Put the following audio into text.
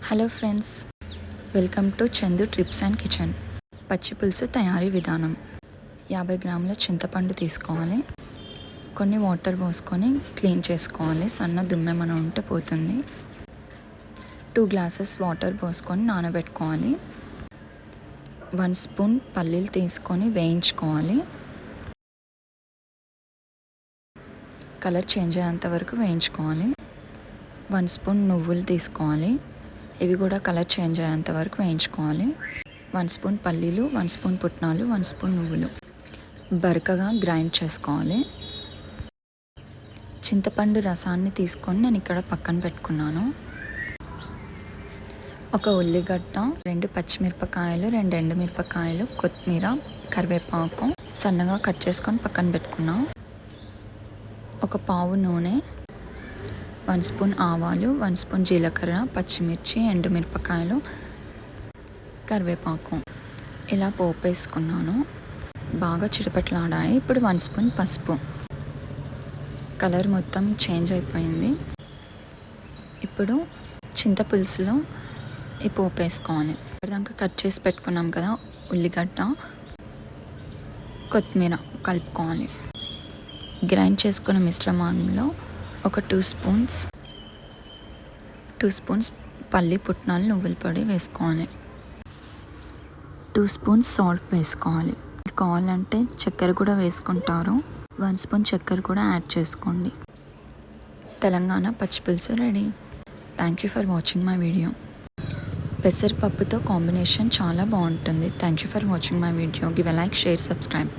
Hello friends, welcome to Chandu trips and kitchen. పచ్చి పులుసు తయారీ విధానం. 50 గ్రాముల చింతపండు తీసుకోవాలి. కొన్ని వాటర్ పోసుకొని క్లీన్ చేసుకోవాలి. సన్న దుమ్మెమన ఉంటే పోతుంది. 2 గ్లాసెస్ వాటర్ పోసుకొని నానబెట్టుకోవాలి. 1 స్పూన్ పల్లీలు తీసుకొని వేయించుకోవాలి. కలర్ చేంజ్ అయ్యేంత వరకు వేయించుకోవాలి. 1 స్పూన్ నువ్వులు తీసుకోవాలి. ఇవి కూడా కలర్ చేంజ్ అయ్యేంత వరకు వేయించుకోవాలి. 1 స్పూన్ పల్లీలు, 1 స్పూన్ పుట్నాలు, 1 స్పూన్ నువ్వులు బరకగా గ్రైండ్ చేసుకోవాలి. చింతపండు రసాన్ని తీసుకొని నేను ఇక్కడ పక్కన పెట్టుకున్నాను. ఒక ఉల్లిగడ్డ, 2 పచ్చిమిరపకాయలు, 2 ఎండుమిరపకాయలు, కొత్తిమీర, కరివేపాకు సన్నగా కట్ చేసుకొని పక్కన పెట్టుకున్నాం. ఒక పావు నూనె, 1 స్పూన్ ఆవాలు, 1 స్పూన్ జీలకర్ర, పచ్చిమిర్చి, ఎండుమిరపకాయలు, కరివేపాకు ఇలా పోపు వేసుకున్నాను. బాగా చిటపట్లాడాయి. ఇప్పుడు 1 స్పూన్ పసుపు. కలర్ మొత్తం చేంజ్ అయిపోయింది. ఇప్పుడు చింతపులుసులో ఈ పోపు వేసుకోవాలి. ఇప్పటిదాకా కట్ చేసి పెట్టుకున్నాం కదా ఉల్లిగడ్డ, కొత్తిమీర కలుపుకోవాలి. గ్రైండ్ చేసుకున్న మిశ్రమంలో ఒక 2 స్పూన్స్ పల్లి పుట్నాలు నువ్వుల పొడి వేసుకోవాలి. 2 స్పూన్స్ సాల్ట్ వేసుకోవాలి. కావాలంటే చక్కెర కూడా వేసుకుంటారు. 1 స్పూన్ చక్కెర కూడా యాడ్ చేసుకోండి. తెలంగాణ పచ్చి పులుసు ready. Thank you for watching my video. పెసరపప్పుతో కాంబినేషన్ చాలా బాగుంటుంది. Thank you for watching my video. Give a like, share, subscribe.